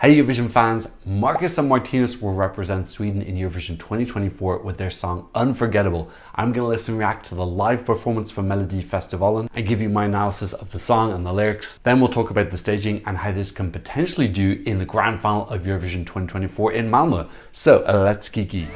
Hey Eurovision fans, Markus and Martinus will represent Sweden in Eurovision 2024 with their song Unforgettable. I'm going to listen and react to the live performance from Melodifestivalen and give you my analysis of the song and the lyrics. Then we'll talk about the staging and how this can potentially do in the grand final of Eurovision 2024 in Malmö. So let's kiki.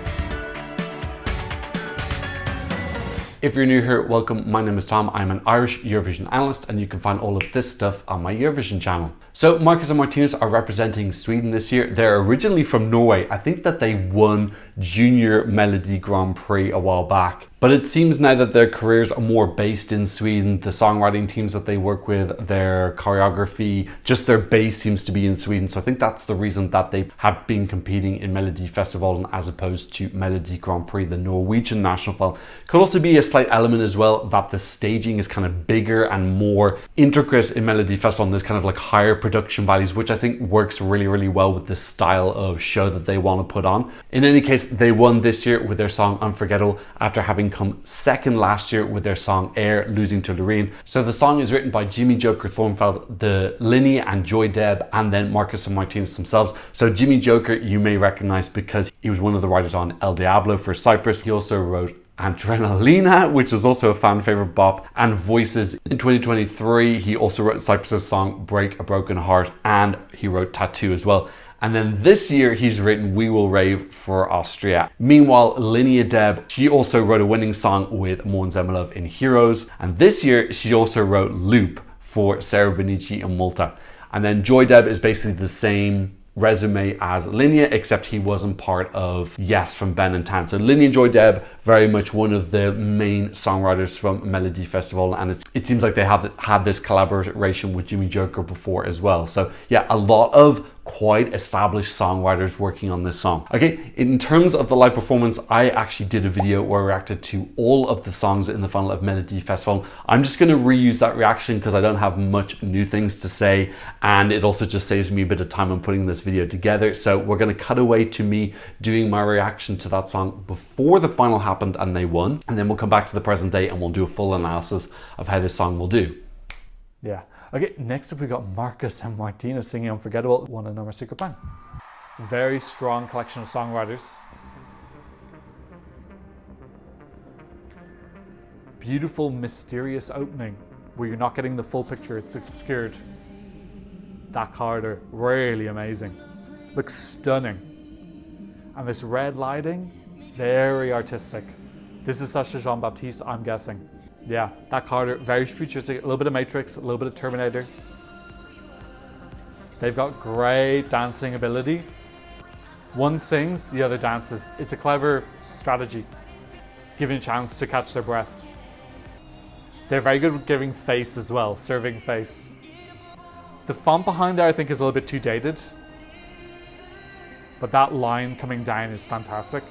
If you're new here, welcome. My name is Tom. I'm an Irish Eurovision analyst and you can find all of this stuff on my Eurovision channel. So Markus and Martinus are representing Sweden this year. They're originally from Norway. I think that they won Junior Melody Grand Prix a while back. But it seems now that their careers are more based in Sweden. The songwriting teams that they work with, their choreography, just their base seems to be in Sweden. So I think that's the reason that they have been competing in Melodifestivalen as opposed to Melody Grand Prix, the Norwegian national final. Could also be a slight element as well that the staging is kind of bigger and more intricate in Melodifestivalen. There's kind of like higher production values, which I think works really, really well with the style of show that they want to put on. In any case, they won this year with their song Unforgettable after having come second last year with their song Air, losing to Lyrical. So the song is written by Jimmy Joker Thornfeld, the Linny and Joy Deb, and then Markus and Martinus themselves. So Jimmy Joker you may recognize because he was one of the writers on El Diablo for Cyprus. He also wrote Adrenalina, which is also a fan favorite bop, and Voices. In 2023 he also wrote Cyprus's song Break a Broken Heart, and he wrote Tattoo as well. And then this year he's written We Will Rave for Austria. Meanwhile, Linnea Deb, she also wrote a winning song with Måns Zelmerlöw in Heroes, and this year she also wrote Loop for Sarah Benici in Malta. And then Joy Deb is basically the same resume as Linnea, except he wasn't part of Yes from Ben and Tan. So Linnea and Joy Deb, very much one of the main songwriters from Melodifestivalen, and it seems like they have had this collaboration with Jimmy Joker before as well. So yeah, a lot of quite established songwriters working on this song. Okay, in terms of the live performance, I actually did a video where I reacted to all of the songs in the final of Melodifestivalen. I'm just going to reuse that reaction because I don't have much new things to say, and it also just saves me a bit of time on putting this video together. So we're going to cut away to me doing my reaction to that song before the final happened and they won, and then we'll come back to the present day and we'll do a full analysis of how this song will do. Yeah. Okay, next up we got Markus and Martinus singing Unforgettable, one of our secret band. Very strong collection of songwriters. Beautiful, mysterious opening where you're not getting the full picture, it's obscured. That corridor, really amazing. Looks stunning. And this red lighting, very artistic. This is Sacha Jean-Baptiste, I'm guessing. Yeah, that corridor, very futuristic, a little bit of Matrix, a little bit of Terminator. They've got great dancing ability. One sings, the other dances. It's a clever strategy, giving a chance to catch their breath. They're very good with giving face as well, serving face. The font behind there I think is a little bit too dated, but that line coming down is fantastic.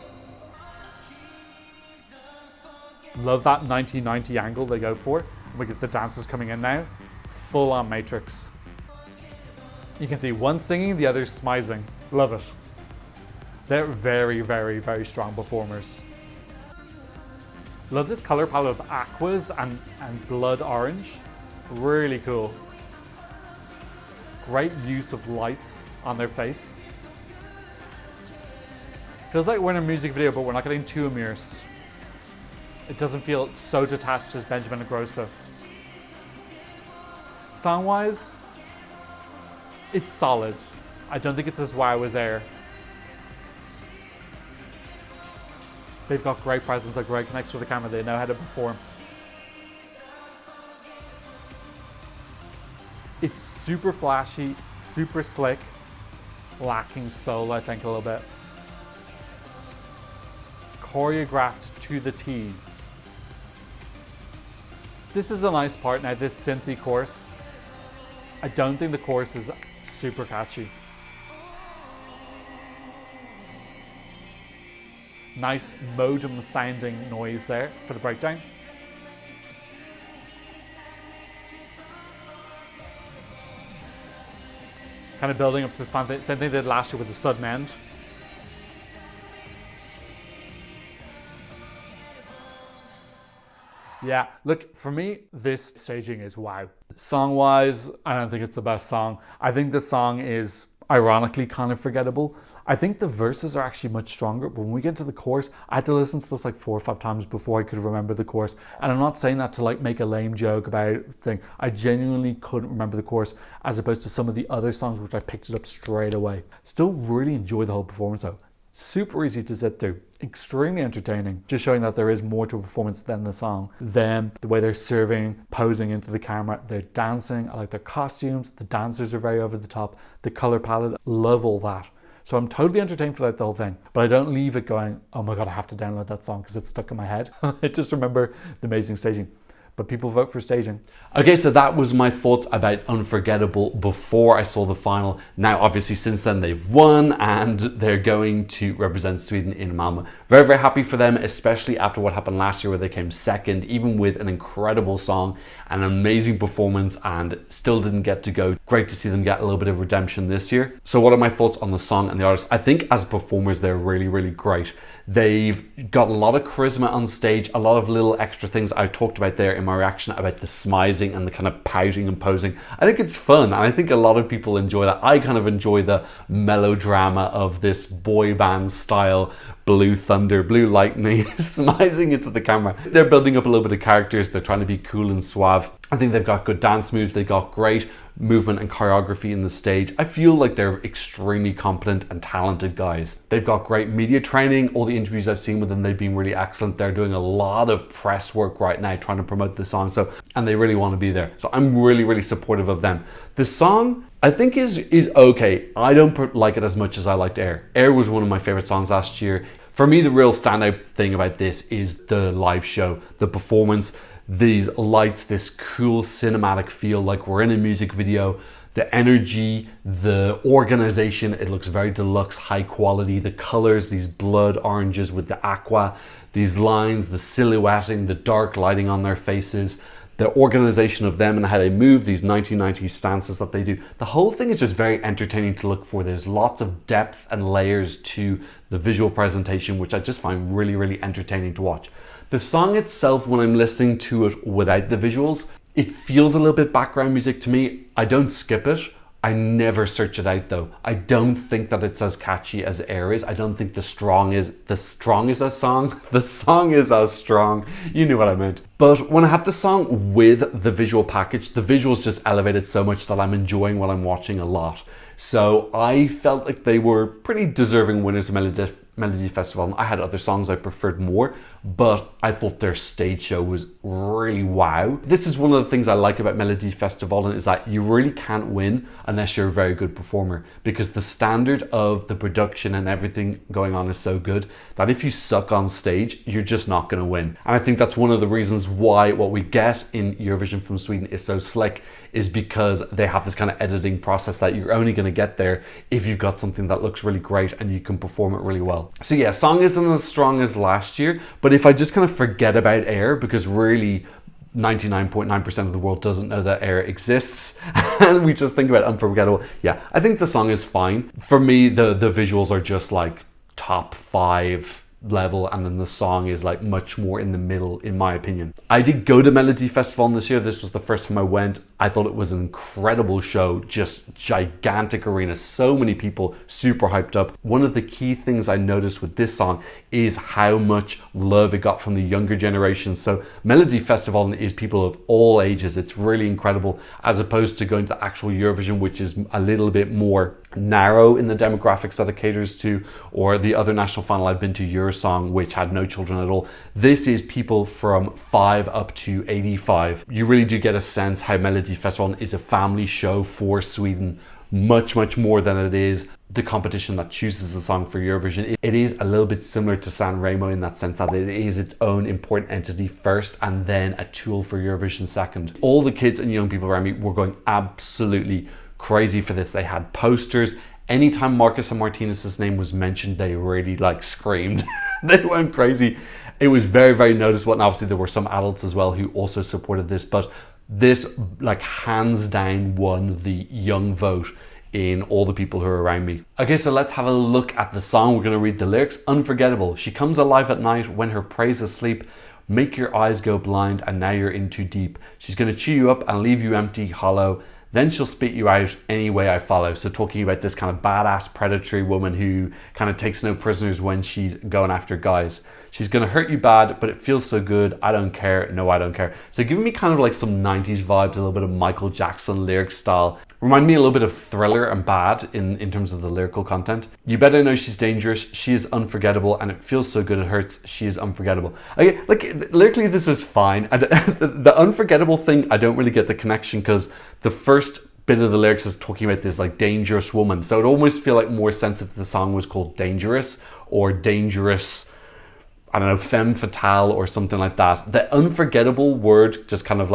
Love that 1990 angle they go for. We get the dancers coming in now. Full on Matrix. You can see one singing, the other smizing. Love it. They're very, very, very strong performers. Love this color palette of aquas and blood orange. Really cool. Great use of lights on their face. Feels like we're in a music video, but we're not getting too immersed. It doesn't feel so detached as Benjamin Ingrosso. Song-wise, it's solid. I don't think it's as wow as Air. They've got great presence, a great connection to the camera, they know how to perform. It's super flashy, super slick, lacking soul I think a little bit. Choreographed to the T. This is a nice part now, this synthy chorus. I don't think the chorus is super catchy. Nice modem sounding noise there for the breakdown. Kind of building up to this fan thing, same thing they did last year with the sudden end. Yeah, look, for me, this staging is wow. Song-wise, I don't think it's the best song. I think the song is ironically kind of forgettable. I think the verses are actually much stronger, but when we get to the chorus, I had to listen to this like 4 or 5 times before I could remember the chorus. And I'm not saying that to like make a lame joke about thing. I genuinely couldn't remember the chorus, as opposed to some of the other songs which I picked it up straight away. Still really enjoy the whole performance though. Super easy to sit through, extremely entertaining, just showing that there is more to a performance than the song. Them, the way they're serving, posing into the camera, they're dancing, I like their costumes, the dancers are very over the top, the color palette, love all that. So I'm totally entertained for the whole thing, but I don't leave it going, oh my god, I have to download that song because it's stuck in my head. I just remember the amazing staging. But people vote for staging. Okay, so that was my thoughts about Unforgettable before I saw the final. Now, obviously, since then they've won and they're going to represent Sweden in Malmö. Very, very happy for them, especially after what happened last year where they came second, even with an incredible song, an amazing performance, and still didn't get to go. Great to see them get a little bit of redemption this year. So what are my thoughts on the song and the artist? I think as performers, they're really, really great. They've got a lot of charisma on stage, a lot of little extra things I talked about there in my reaction about the smizing and the kind of pouting and posing. I think it's fun, and I think a lot of people enjoy that. I kind of enjoy the melodrama of this boy band style blue thunder, blue lightning smizing into the camera. They're building up a little bit of characters. They're trying to be cool and suave. I think they've got good dance moves. They've got great movement and choreography in the stage. I feel like they're extremely competent and talented guys. They've got great media training. All the interviews I've seen with them, they've been really excellent. They're doing a lot of press work right now trying to promote the song, and they really want to be there. So I'm really, really supportive of them. The song, I think is okay. I don't like it as much as I liked Air. Air was one of my favorite songs last year. For me, the real standout thing about this is the live show, the performance, these lights, this cool cinematic feel like we're in a music video, the energy, the organization, it looks very deluxe, high quality, the colors, these blood oranges with the aqua, these lines, the silhouetting, the dark lighting on their faces, the organization of them and how they move, these 1990s stances that they do. The whole thing is just very entertaining to look for. There's lots of depth and layers to the visual presentation, which I just find really, really entertaining to watch. The song itself, when I'm listening to it without the visuals, it feels a little bit background music to me. I don't skip it. I never search it out though. I don't think that it's as catchy as Air is. I don't think the song is as song. The song is as strong. You knew what I meant. But when I have the song with the visual package, the visuals just elevate it so much that I'm enjoying what I'm watching a lot. So I felt like they were pretty deserving winners of Melody Festival. I had other songs I preferred more, but I thought their stage show was really wow. This is one of the things I like about Melody Festival, is that you really can't win unless you're a very good performer, because the standard of the production and everything going on is so good that if you suck on stage, you're just not going to win. And I think that's one of the reasons why what we get in Eurovision from Sweden is so slick, is because they have this kind of editing process that you're only going to get there if you've got something that looks really great and you can perform it really well. So yeah, song isn't as strong as last year, but if I just kind of forget about Air, because really 99.9% of the world doesn't know that Air exists, and we just think about Unforgettable, yeah, I think the song is fine. For me, the visuals are just like top 5 level, and then the song is like much more in the middle, in my opinion. I did go to Melody Festival this year. This was the first time I went. I thought it was an incredible show, just gigantic arena, so many people, super hyped up. One of the key things I noticed with this song is how much love it got from the younger generation. So Melody Festival is people of all ages. It's really incredible, as opposed to going to actual Eurovision, which is a little bit more narrow in the demographics that it caters to, or the other national final I've been to, Eurosong, which had no children at all. This is people from 5 up to 85. You really do get a sense how Melody Festival is a family show for Sweden, much more than it is the competition that chooses the song for Eurovision. It is a little bit similar to Sanremo in that sense that it is its own important entity first and then a tool for Eurovision second. All the kids and young people around me were going absolutely crazy for this. They had posters. Anytime Markus Martinus' name was mentioned, they really like screamed. They went crazy. It was very noticeable, and obviously there were some adults as well who also supported this, but this like hands down won the young vote in all the people who are around me. Okay, so let's have a look at the song. We're going to read the lyrics. Unforgettable. She comes alive at night when her prey's asleep. Make your eyes go blind and now you're in too deep. She's going to chew you up and leave you empty, hollow. then she'll spit you out any way I follow. So talking about this kind of badass predatory woman who kind of takes no prisoners when she's going after guys. She's gonna hurt you bad, but it feels so good. I don't care. No, I don't care. So giving me kind of like some 90s vibes, a little bit of Michael Jackson lyric style. Remind me a little bit of Thriller and Bad in terms of the lyrical content. You better know she's dangerous. She is unforgettable, and it feels so good it hurts. She is unforgettable. Okay, like lyrically, this is fine. And the unforgettable thing, I don't really get the connection because the first bit of the lyrics is talking about this like dangerous woman. So it almost feel like more sense if the song was called Dangerous or Dangerous, I don't know, femme fatale or something like that. The unforgettable word just kind of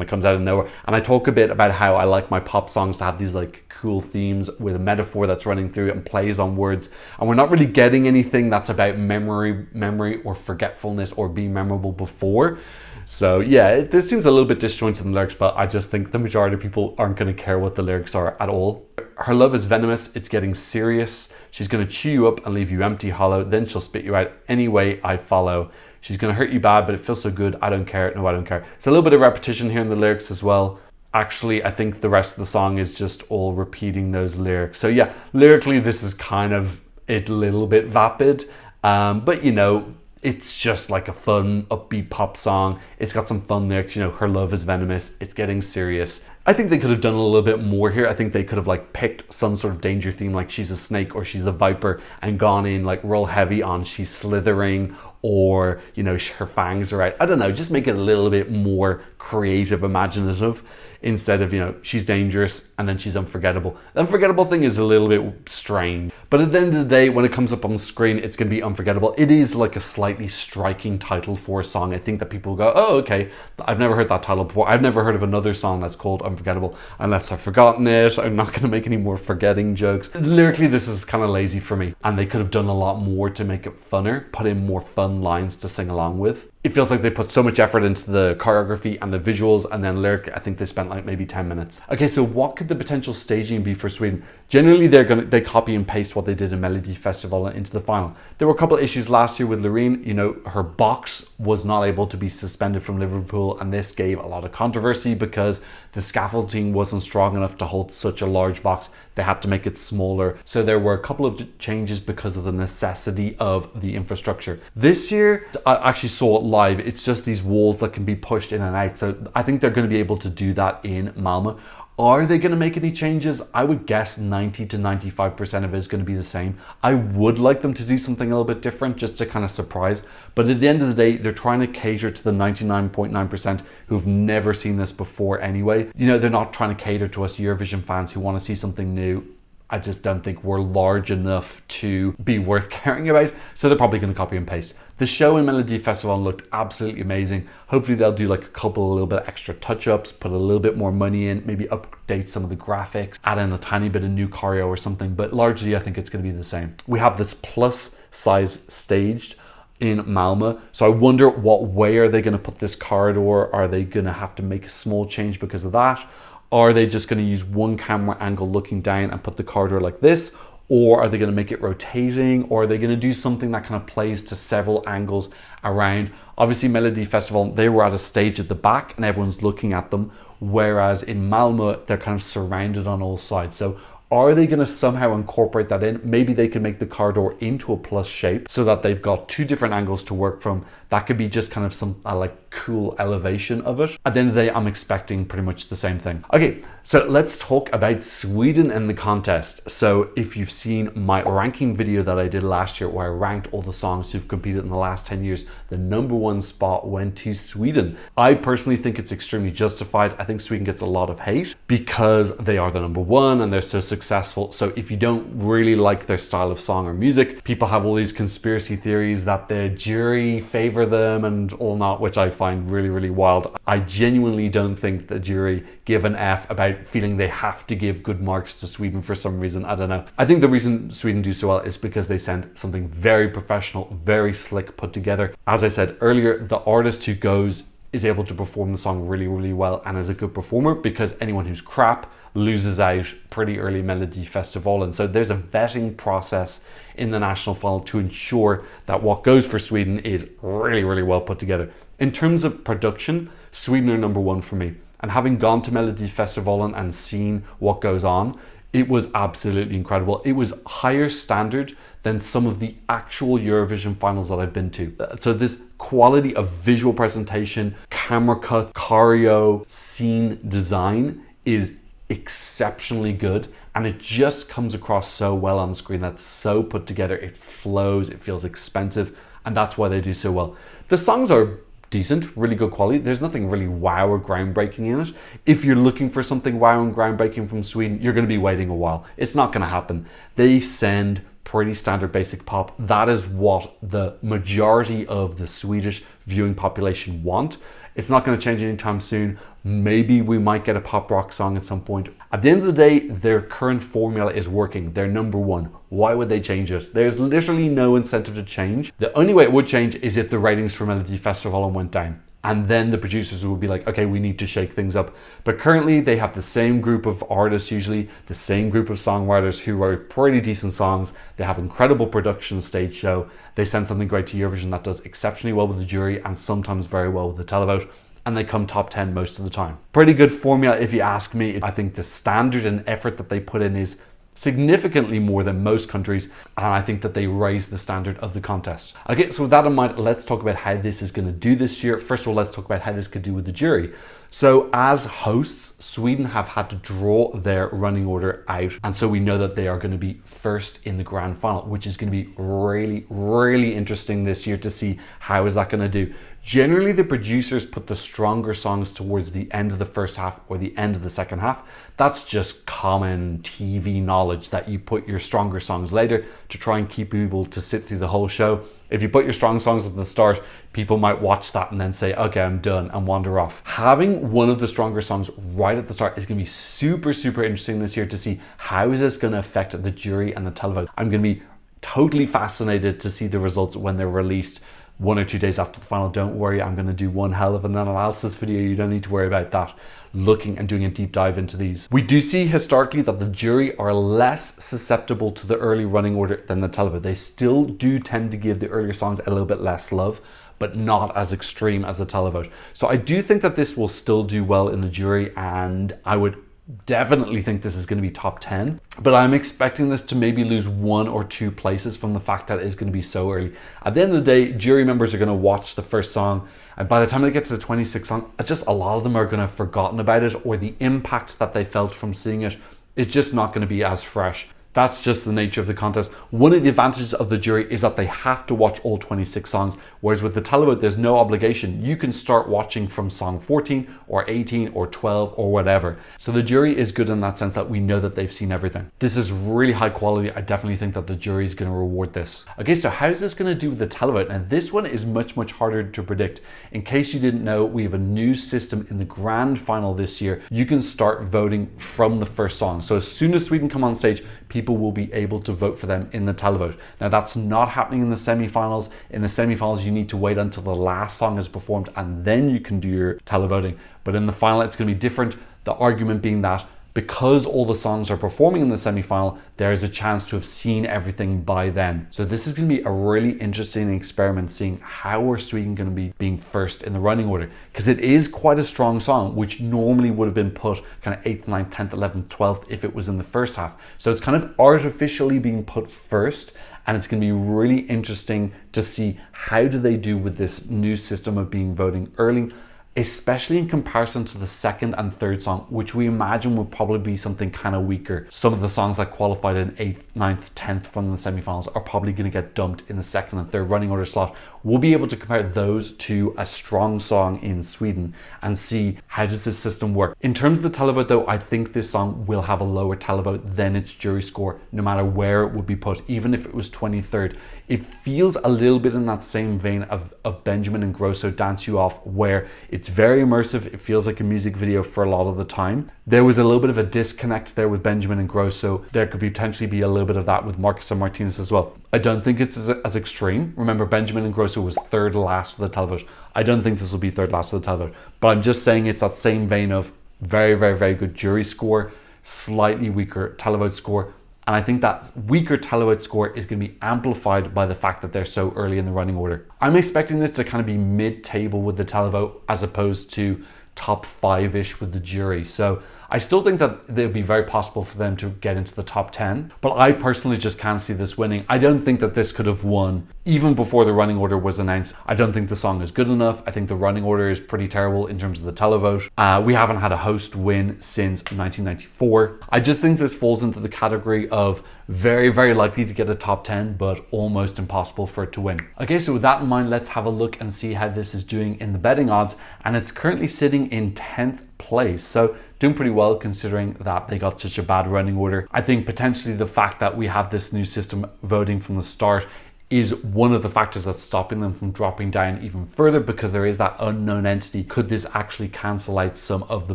comes out of nowhere. And I talk a bit about how I like my pop songs to have these like cool themes with a metaphor that's running through it and plays on words. And we're not really getting anything that's about memory or forgetfulness or being memorable before. So yeah, this seems a little bit disjointed in the lyrics, but I just think the majority of people aren't going to care what the lyrics are at all. Her love is venomous, it's getting serious. She's going to chew you up and leave you empty, hollow. Then she'll spit you out any way I follow. She's going to hurt you bad, but it feels so good. I don't care. No, I don't care. So a little bit of repetition here in the lyrics as well. Actually, I think the rest of the song is just all repeating those lyrics. So yeah, lyrically, this is kind of a little bit vapid. But you know, it's just like a fun, upbeat pop song. It's got some fun lyrics. You know, her love is venomous. It's getting serious. I think they could have done a little bit more here. I think they could have like picked some sort of danger theme, like she's a snake or she's a viper, and gone in like real heavy on she's slithering, or you know, her fangs are out. I don't know, just make it a little bit more creative, imaginative, instead of, you know, she's dangerous and then she's unforgettable. The unforgettable thing is a little bit strange, but at the end of the day, when it comes up on the screen, it's going to be unforgettable. It is like a slightly striking title for a song. I think that people go, oh, okay, I've never heard that title before. I've never heard of another song that's called Unforgettable unless I've forgotten it. I'm not going to make any more forgetting jokes. Lyrically, this is kind of lazy for me, and they could have done a lot more to make it funner, put in more fun lines to sing along with. It feels like they put so much effort into the choreography and the visuals, and then lyric, I think they spent like maybe 10 minutes. Okay, so what could the potential staging be for Sweden? Generally, they copy and paste what they did in Melody Festival into the final. There were a couple of issues last year with Loreen. You know, her box was not able to be suspended from Liverpool, and this gave a lot of controversy because the scaffolding wasn't strong enough to hold such a large box. They had to make it smaller. So there were a couple of changes because of the necessity of the infrastructure. This year, I actually saw it live. It's just these walls that can be pushed in and out. So I think they're going to be able to do that in Malmö. Are they going to make any changes? I would guess 90 to 95% of it is going to be the same. I would like them to do something a little bit different just to kind of surprise. But at the end of the day, they're trying to cater to the 99.9% who've never seen this before anyway. You know, they're not trying to cater to us Eurovision fans who want to see something new. I just don't think we're large enough to be worth caring about. So they're probably going to copy and paste. The show in Melody Festival looked absolutely amazing. Hopefully they'll do like a little bit extra touch-ups, put a little bit more money in, maybe update some of the graphics, add in a tiny bit of new choreo or something. But largely I think it's going to be the same. We have this plus size staged in Malmö. So I wonder what way are they going to put this corridor? Are they going to have to make a small change because of that? Are they just going to use one camera angle looking down and put the corridor like this? Or are they going to make it rotating? Or are they going to do something that kind of plays to several angles around? Obviously, Melody Festival, they were at a stage at the back and everyone's looking at them. Whereas in Malmö, they're kind of surrounded on all sides. So are they going to somehow incorporate that in? Maybe they can make the corridor into a plus shape so that they've got two different angles to work from. That could be just kind of some like cool elevation of it. At the end of the day, I'm expecting pretty much the same thing. Okay, so let's talk about Sweden and the contest. So if you've seen my ranking video that I did last year where I ranked all the songs who've competed in the last 10 years, the #1 spot went to Sweden. I personally think it's extremely justified. I think Sweden gets a lot of hate because they are the #1 and they're so successful. So if you don't really like their style of song or music, people have all these conspiracy theories that the jury favor them and all not, which I find really, really wild. I genuinely don't think the jury give an F about feeling they have to give good marks to Sweden for some reason. I don't know. I think the reason Sweden do so well is because they send something very professional, very slick put together. As I said earlier, the artist who goes is able to perform the song really, really well and is a good performer, because anyone who's crap loses out pretty early Melody Festival. And so there's a vetting process in the national final to ensure that what goes for Sweden is really, really well put together. In terms of production, Sweden are #1 for me. And having gone to Melodifestivalen and seen what goes on, it was absolutely incredible. It was higher standard than some of the actual Eurovision finals that I've been to. So this quality of visual presentation, camera cut, choreo, scene design is exceptionally good, and it just comes across so well on screen. That's so put together, it flows, it feels expensive, and that's why they do so well. The songs are decent, really good quality. There's nothing really wow or groundbreaking in it. If you're looking for something wow and groundbreaking from Sweden, you're going to be waiting a while. It's not going to happen. They send pretty standard basic pop. That is what the majority of the Swedish viewing population want. It's not going to change anytime soon. Maybe we might get a pop rock song at some point. At the end of the day, their current formula is working. They're number one. Why would they change it? There's literally no incentive to change. The only way it would change is if the ratings for Melodifestivalen went down. And then the producers would be like, okay, we need to shake things up. But currently they have the same group of artists, usually the same group of songwriters who wrote pretty decent songs. They have incredible production, stage show. They send something great to Eurovision that does exceptionally well with the jury and sometimes very well with the televote. And they come top 10 most of the time. Pretty good formula if you ask me. I think the standard and effort that they put in is significantly more than most countries, and I think that they raise the standard of the contest. Okay, so with that in mind, let's talk about how this is going to do this year. First of all, let's talk about how this could do with the jury. So as hosts, Sweden have had to draw their running order out, and so we know that they are going to be first in the grand final, which is going to be really, really interesting this year to see how is that going to do. Generally, the producers put the stronger songs towards the end of the first half or the end of the second half. That's just common TV knowledge, that you put your stronger songs later to try and keep people to sit through the whole show. If you put your strong songs at the start, people might watch that and then say, okay, I'm done, and wander off. Having one of the stronger songs right at the start is going to be super, super interesting this year to see how is this going to affect the jury and the televote. I'm going to be totally fascinated to see the results when they're released 1 or 2 days after the final. Don't worry, I'm going to do one hell of an analysis video. You don't need to worry about that. Looking and doing a deep dive into these. We do see historically that the jury are less susceptible to the early running order than the televote. They still do tend to give the earlier songs a little bit less love, but not as extreme as the televote. So I do think that this will still do well in the jury, and I would definitely think this is going to be top 10, but I'm expecting this to maybe lose 1 or 2 places from the fact that it is going to be so early. At the end of the day, jury members are going to watch the first song, and by the time they get to the 26th song, it's just a lot of them are going to have forgotten about it, or the impact that they felt from seeing it is just not going to be as fresh. That's just the nature of the contest. One of the advantages of the jury is that they have to watch all 26 songs, whereas with the televote, there's no obligation. You can start watching from song 14 or 18 or 12 or whatever. So the jury is good in that sense that we know that they've seen everything. This is really high quality. I definitely think that the jury is going to reward this. Okay, so how is this going to do with the televote? And this one is much, much harder to predict. In case you didn't know, we have a new system in the grand final this year. You can start voting from the first song. So as soon as Sweden come on stage, people will be able to vote for them in the televote. Now that's not happening in the semi-finals. In the semi-finals, you need to wait until the last song is performed and then you can do your televoting. But in the final, it's going to be different. The argument being that because all the songs are performing in the semi-final, there is a chance to have seen everything by then. So this is going to be a really interesting experiment, seeing how are Sweden going to be being first in the running order, because it is quite a strong song, which normally would have been put kind of 8th, 9th, 10th, 11th, 12th if it was in the first half. So it's kind of artificially being put first, and it's going to be really interesting to see how do they do with this new system of being voting early, especially in comparison to the second and third song, which we imagine will probably be something kind of weaker. Some of the songs that qualified in 8th, 9th, 10th from the semifinals are probably going to get dumped in the second and third running order slot. We'll be able to compare those to a strong song in Sweden and see how does this system work. In terms of the televote though, I think this song will have a lower televote than its jury score, no matter where it would be put, even if it was 23rd. It feels a little bit in that same vein of Benjamin and Grosso Dance You Off, where it's very immersive. It feels like a music video for a lot of the time. There was a little bit of a disconnect there with Benjamin and Grosso. There could potentially be a little bit of that with Markus and Martinus as well. I don't think it's as extreme. Remember, Benjamin and Grosso was third last for the televote. I don't think this will be third last for the televote, but I'm just saying it's that same vein of very, very, very good jury score, slightly weaker televote score. And I think that weaker televote score is going to be amplified by the fact that they're so early in the running order. I'm expecting this to kind of be mid-table with the televote as opposed to top 5-ish with the jury. So I still think that it would be very possible for them to get into the top 10, but I personally just can't see this winning. I don't think that this could have won even before the running order was announced. I don't think the song is good enough. I think the running order is pretty terrible in terms of the televote. We haven't had a host win since 1994. I just think this falls into the category of very, very likely to get a top 10, but almost impossible for it to win. Okay, so with that in mind, let's have a look and see how this is doing in the betting odds. And it's currently sitting in 10th place. So doing pretty well considering that they got such a bad running order. I think potentially the fact that we have this new system voting from the start is one of the factors that's stopping them from dropping down even further, because there is that unknown entity. Could this actually cancel out some of the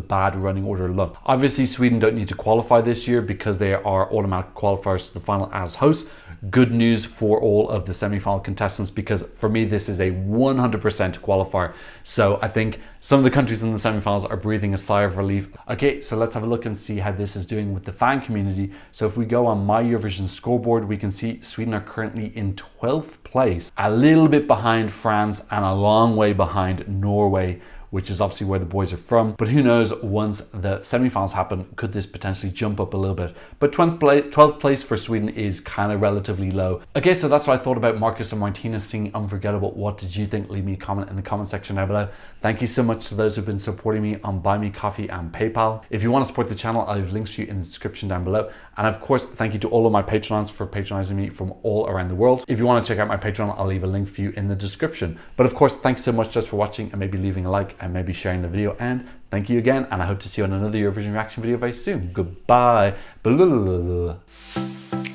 bad running order luck? Obviously, Sweden don't need to qualify this year because they are automatic qualifiers to the final as hosts. Good news for all of the semi-final contestants, because for me, this is a 100% qualifier. So I think some of the countries in the semi-finals are breathing a sigh of relief. Okay, so let's have a look and see how this is doing with the fan community. So if we go on my Eurovision scoreboard, we can see Sweden are currently in 12th place, a little bit behind France and a long way behind Norway, which is obviously where the boys are from. But who knows, once the semi-finals happen, could this potentially jump up a little bit? But 12th place for Sweden is kind of relatively low. Okay, so that's what I thought about Markus Martinus singing Unforgettable. What did you think? Leave me a comment in the comment section down below. Thank you so much to those who've been supporting me on Buy Me Coffee and PayPal. If you want to support the channel, I'll leave links to you in the description down below. And of course, thank you to all of my patrons for patronizing me from all around the world. If you want to check out my Patreon, I'll leave a link for you in the description. But of course, thanks so much just for watching and maybe leaving a like and maybe sharing the video. And thank you again. And I hope to see you on another Eurovision reaction video very soon. Goodbye. Blah, blah, blah, blah.